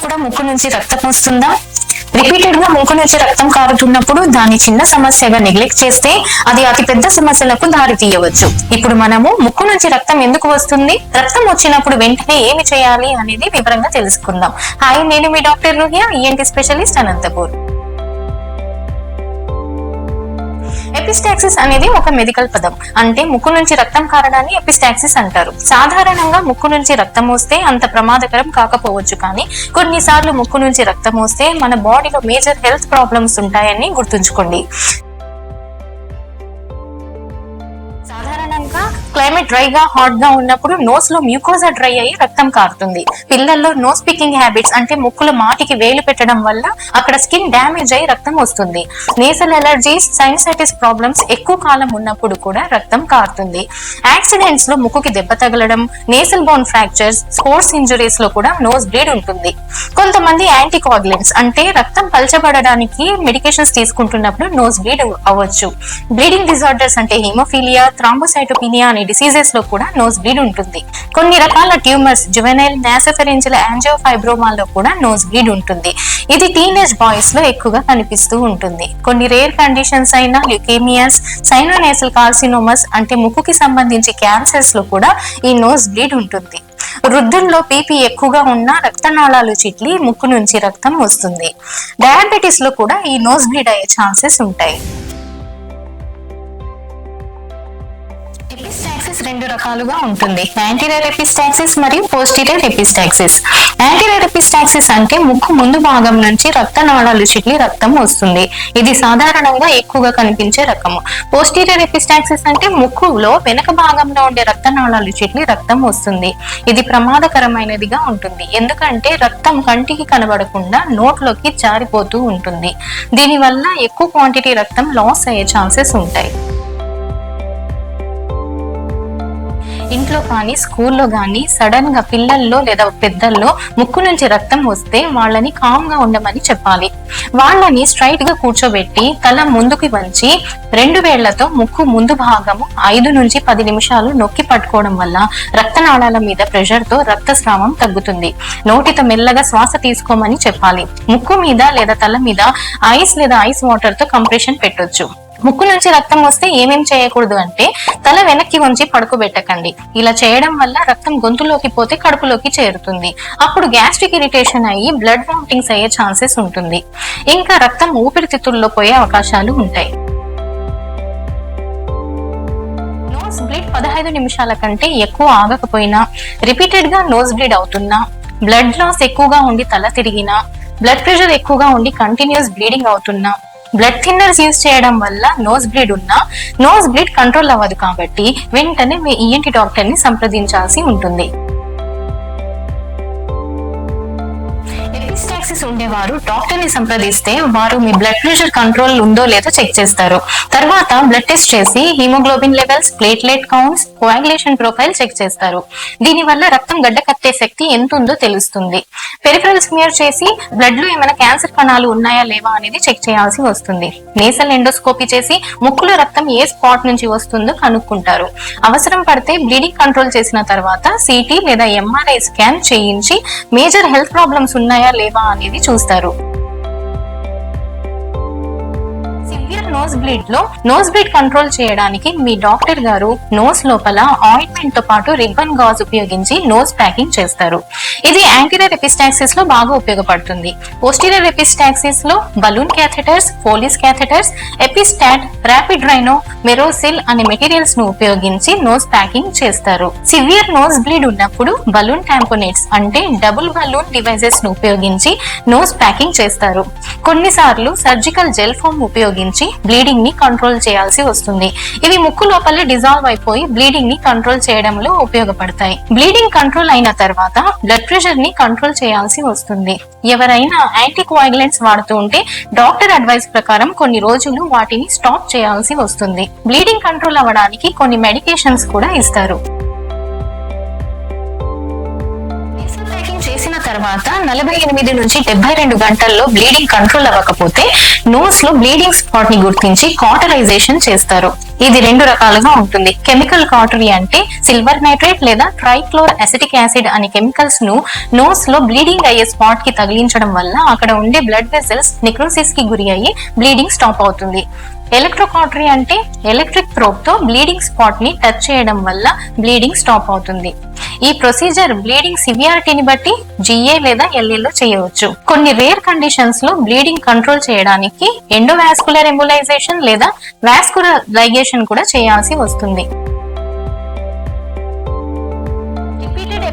కూడా ముక్కు నుంచి రక్తం వస్తుందా? రిపీటెడ్ గా ముక్కు నుంచి రక్తం కారుతున్నప్పుడు దాన్ని చిన్న సమస్యగా నెగ్లెక్ట్ చేస్తే అది అతి పెద్ద సమస్యలకు దారి తీయవచ్చు. ఇప్పుడు మనము ముక్కు నుంచి రక్తం ఎందుకు వస్తుంది, రక్తం వచ్చినప్పుడు వెంటనే ఏమి చేయాలి అనేది వివరంగా తెలుసుకుందాం. హాయ్, నేను మీ doctor Ruhiya, ENT specialist, Anantapur. Epistaxis అనేది ఒక మెడికల్ పదం. అంటే ముక్కు నుంచి రక్తం కారడాన్ని ఎపిస్టాక్సిస్ అంటారు. సాధారణంగా ముక్కు నుంచి రక్తం వస్తే అంత ప్రమాదకరం కాకపోవచ్చు, కానీ కొన్నిసార్లు ముక్కు నుంచి రక్తం వస్తే మన బాడీలో మేజర్ హెల్త్ ప్రాబ్లమ్స్ ఉంటాయని గుర్తుంచుకోండి. సాధారణంగా క్లైమేట్ డ్రైగా హాట్ గా ఉన్నప్పుడు నోస్ లో మ్యూకోజా డ్రై అయ్యి రక్తం కారుతుంది. పిల్లల్లో నోస్ పికింగ్ హ్యాబిట్స్ అంటే ముక్కుల మాటికి వేలు పెట్టడం వల్ల అక్కడ స్కిన్ డ్యామేజ్ అయ్యి రక్తం వస్తుంది. నేసల్ ఎలర్జీస్, సైనసైటిస్ ప్రాబ్లమ్స్ ఎక్కువ కాలం ఉన్నప్పుడు కూడా రక్తం కారుతుంది. యాక్సిడెంట్స్ లో ముక్కుకి దెబ్బ తగలడం, nasal bone fractures, sports injuries లో కూడా నోస్ బ్లీడ్ ఉంటుంది. కొంతమంది యాంటీకోయాగులెంట్స్ అంటే రక్తం పల్చబడడానికి మెడికేషన్స్ తీసుకుంటున్నప్పుడు నోస్ బ్లీడ్ అవ్వచ్చు. బ్లీడింగ్ డిజార్డర్స్ అంటే హిమోఫీలియా, థ్రాంబోసైటోపినియా అనే డిసీజెస్ లో కూడా నోస్ బ్లీడ్ ఉంటుంది. కొన్ని రకాల ట్యూమర్స్, జువెనైల్ నాసోఫెరింజియల్ యాంజియోఫైబ్రోమాలో కూడా నోస్ బ్లీడ్ ఉంటుంది. ఇది టీనేజ్ బాయ్స్ లో ఎక్కువగా కనిపిస్తూ ఉంటుంది. కొన్ని రేర్ కండిషన్స్ అయిన ల్యూకేమియాస్, సైనోనేసల్ కార్సినోమస్ అంటే ముక్కుకి సంబంధించి క్యాన్సర్స్ లో కూడా ఈ నోస్ బ్లీడ్ ఉంటుంది. వృద్ధుల్లో బీపీ ఎక్కువగా ఉన్న రక్తనాళాలు చిట్లి ముక్కు నుంచి రక్తం వస్తుంది. డయాబెటీస్ లో కూడా ఈ నోస్ బ్లీడ్ అయ్యే ఛాన్సెస్ ఉంటాయి. ఎపిస్టాక్సిస్ రెండు రకాలుగా ఉంటుంది. యాంటీరియర్ ఎపిస్టాక్సిస్ మరియు పోస్టీరియర్ ఎపిస్టాక్సిస్. యాంటీరియర్ ఎపిస్టాక్సిస్ అంటే ముక్కు ముందు భాగం నుంచి రక్తనాళాలు చిట్లి రక్తం వస్తుంది. ఇది సాధారణంగా ఎక్కువగా కనిపించే రకము. పోస్టీరియర్ ఎపిస్టాక్సిస్ అంటే ముక్కులో వెనక భాగంలో ఉండే రక్తనాళాలు చిట్లి రక్తం వస్తుంది. ఇది ప్రమాదకరమైనదిగా ఉంటుంది, ఎందుకంటే రక్తం కంటికి కనబడకుండా నోట్లోకి జారిపోతూ ఉంటుంది. దీనివల్ల ఎక్కువ క్వాంటిటీ రక్తం లాస్ అయ్యే ఛాన్సెస్ ఉంటాయి. ఇంట్లో కానీ స్కూల్లో కానీ సడన్ గా పిల్లల్లో లేదా పెద్దల్లో ముక్కు నుంచి రక్తం వస్తే వాళ్ళని కామ్ గా ఉండమని చెప్పాలి. వాళ్ళని స్ట్రైట్ గా కూర్చోబెట్టి తల ముందుకి వంచి 2 వేళ్లతో ముక్కు ముందు భాగము 5 నుంచి 10 నిమిషాలు నొక్కి పట్టుకోవడం వల్ల రక్తనాళాల మీద ప్రెషర్ తో రక్తస్రావం తగ్గుతుంది. నోటితో మెల్లగా శ్వాస తీసుకోమని చెప్పాలి. ముక్కు మీద లేదా తల మీద ఐస్ లేదా ఐస్ వాటర్ తో కంప్రెషన్ పెట్టొచ్చు. ముక్కు నుంచి రక్తం వస్తే ఏమేం చేయకూడదు అంటే తల వెనక్కి వంచి పడుకోబెట్టకండి. ఇలా చేయడం వల్ల రక్తం గొంతులోకి పోతే కడుపులోకి చేరుతుంది. అప్పుడు గ్యాస్ట్రిక్ ఇరిటేషన్ అయ్యి బ్లడ్ వామిటింగ్స్ అయ్యే ఛాన్సెస్ ఉంటుంది. ఇంకా రక్తం ఊపిరితిత్తుల్లో పోయే అవకాశాలు ఉంటాయి. నోస్ బ్లీడ్ 15 నిమిషాల కంటే ఎక్కువ ఆగకపోయినా, రిపీటెడ్ గా నోస్ బ్లీడ్ అవుతున్నా, బ్లడ్ లాస్ ఎక్కువగా ఉండి తల తిరిగినా, బ్లడ్ ప్రెషర్ ఎక్కువగా ఉండి కంటిన్యూస్ బ్లీడింగ్ అవుతున్నా, బ్లడ్ థిన్నర్స్ యూజ్ చేయడం వల్ల నోస్ బ్లీడ్ ఉన్నా నోస్ బ్లీడ్ కంట్రోల్ అవ్వదు, కాబట్టి వెంటనే మీ ఈఎన్టీ డాక్టర్ ని సంప్రదించాల్సి ఉంటుంది. ఎపిస్టాక్సిస్ ఉండేవారు డాక్టర్ ని సంప్రదిస్తే వారు మీ బ్లడ్ ప్రెషర్ కంట్రోల్ ఉందో లేదో చెక్ చేస్తారు. తర్వాత బ్లడ్ టెస్ట్ చేసి haemoglobin levels, platelet counts, coagulation profile check చేస్తారు. దీని వల్ల రక్తం గడ్డ కట్టే శక్తి ఎంత ఉందో తెలుస్తుంది. పెరిఫరల్ స్మియర్ చేసి బ్లడ్ లో ఏమైనా క్యాన్సర్ కణాలు ఉన్నాయా లేవా అనేది చెక్ చేయాల్సి వస్తుంది. నేసల్ ఎండోస్కోపీ చేసి ముక్కులో రక్తం ఏ స్పాట్ నుంచి వస్తుందో కనుక్కుంటారు. అవసరం పడితే బ్లీడింగ్ కంట్రోల్ చేసిన తర్వాత సిటీ లేదా ఎంఆర్ఐ స్కాన్ చేయించి మేజర్ హెల్త్ ప్రాబ్లమ్స్ ఉన్నాయా లేవా అనేది చూస్తారు. నోస్ బ్లీడ్ లో నోస్ బ్లీడ్ కంట్రోల్ చేయడానికి మీ డాక్టర్ గారు నోస్ లోపల ఆయింట్మెంట్ తో పాటు రిబ్బన్ గాజ్ ఉపయోగించి నోస్ ప్యాకింగ్ చేస్తారు. ఇది యాంటీరియర్ ఎపిస్టాక్సిస్ లో బాగా ఉపయోగపడుతుంది. పోస్టీరియర్ ఎపిస్టాక్సిస్ లో balloon catheters, Foley's catheters, Epistat, rapid Rhino, Merocel అనే మెటీరియల్స్ ను ఉపయోగించి నోస్ ప్యాకింగ్ చేస్తారు. సివియర్ నోస్ బ్లీడ్ ఉన్నప్పుడు బలూన్ టాంపోనేట్స్ అంటే డబుల్ బలూన్ డివైజెస్ ను ఉపయోగించి నోస్ ప్యాకింగ్ చేస్తారు. కొన్నిసార్లు సర్జికల్ జెల్ ఫోమ్ ఉపయోగించి బ్లీడింగ్ ని కంట్రోల్ చేయాల్సి వస్తుంది. ఇవి ముక్కు లోపల డిజాల్వ్ అయిపోయి బ్లీడింగ్ ని కంట్రోల్ చేయడంలో ఉపయోగపడతాయి. బ్లీడింగ్ కంట్రోల్ అయిన తర్వాత బ్లడ్ ప్రెషర్ ని కంట్రోల్ చేయాల్సి వస్తుంది. ఎవరైనా యాంటీకోయాగులెంట్స్ వాడుతూ ఉంటే డాక్టర్ అడ్వైస్ ప్రకారం కొన్ని రోజులు వాటిని స్టాప్ చేయాల్సి వస్తుంది. బ్లీడింగ్ కంట్రోల్ అవ్వడానికి కొన్ని మెడికేషన్స్ కూడా ఇస్తారు. చేసిన తర్వాత 48 నుంచి 72 గంటల్లో బ్లీడింగ్ కంట్రోల్ అవ్వకపోతే నోస్ లో బ్లీడింగ్ స్పాట్ ని గుర్తించి కాటరైజేషన్ చేస్తారు. ఇది 2 రకాలుగా ఉంటుంది. కెమికల్ కాటరీ అంటే సిల్వర్ నైట్రేట్ లేదా ట్రైక్లోర్ అసిటిక్ యాసిడ్ అనే కెమికల్స్ ను నోస్ లో బ్లీడింగ్ అయ్యే స్పాట్ కి తగిలించడం వల్ల అక్కడ ఉండే బ్లడ్ వెసల్స్ నెక్రోసిస్ కి గురి అయ్యి బ్లీడింగ్ స్టాప్ అవుతుంది. ఎలక్ట్రోకాటరీ అంటే ఎలక్ట్రిక్ ప్రోబ్ తో బ్లీడింగ్ స్పాట్ ని టచ్ చేయడం వల్ల బ్లీడింగ్ స్టాప్ అవుతుంది. ఈ ప్రొసీజర్ బ్లీడింగ్ సివియారిటీని బట్టి GA లేదా LA లో చేయవచ్చు. కొన్ని రేర్ కండిషన్స్ లో బ్లీడింగ్ కంట్రోల్ చేయడానికి ఎండోవాస్కులర్ ఎంబోలైజేషన్ లేదా వాస్కులర్ లైగేషన్ కూడా చేయాల్సి వస్తుంది.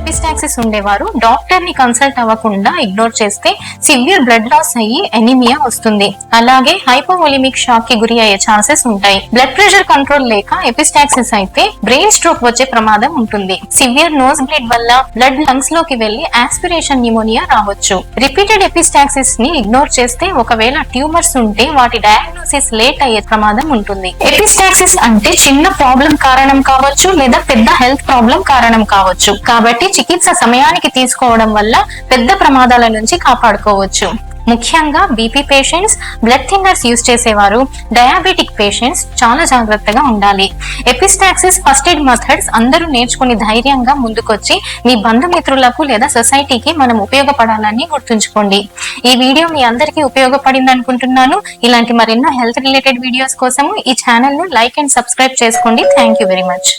ఎపిస్టాక్సిస్ ఉండేవారు డాక్టర్ ని కన్సల్ట్ అవ్వకుండా ఇగ్నోర్ చేస్తే సివియర్ బ్లడ్ లాస్ అయ్యి ఎనీమియా వస్తుంది. అలాగే హైపోవోలిమిక్ షాక్ కి గురి అయ్యే ఛాన్సెస్ ఉంటాయి. బ్లడ్ ప్రెషర్ కంట్రోల్ లేక ఎపిస్టాక్సిస్ అయితే బ్రెయిన్ స్ట్రోక్ వచ్చే ప్రమాదం ఉంటుంది. సివియర్ నోస్ బ్లీడ్ వల్ల బ్లడ్ లంగ్స్ లోకి వెళ్లి ఆస్పిరేషన్ న్యూమోనియా రావచ్చు. రిపీటెడ్ ఎపిస్టాక్సిస్ ని ఇగ్నోర్ చేస్తే ఒకవేళ ట్యూమర్స్ ఉంటే వాటి డయాగ్నోసిస్ లేట్ అయ్యే ప్రమాదం ఉంటుంది. ఎపిస్టాక్సిస్ అంటే చిన్న ప్రాబ్లం కారణం కావచ్చు లేదా పెద్ద హెల్త్ ప్రాబ్లం కారణం కావచ్చు. కాబట్టి చికిత్స సమయానికి తీసుకోవడం వల్ల పెద్ద ప్రమాదాల నుంచి కాపాడుకోవచ్చు. ముఖ్యంగా BP patients, blood thinners use చేసేవారు, డయాబెటిక్ పేషెంట్స్ చాలా జాగ్రత్తగా ఉండాలి. ఎపిస్టాక్సిస్ ఫస్ట్ ఎయిడ్ మెథడ్స్ అందరూ నేర్చుకుని ధైర్యంగా ముందుకొచ్చి మీ బంధుమిత్రులకు లేదా సొసైటీకి మనం ఉపయోగపడాలని గుర్తుంచుకోండి. ఈ వీడియో మీ అందరికీ ఉపయోగపడింది అనుకుంటున్నాను. ఇలాంటి మరెన్నో హెల్త్ రిలేటెడ్ వీడియోస్ కోసము ఈ ఛానల్ ను లైక్ అండ్ సబ్స్క్రైబ్ చేసుకోండి. Thank you very much.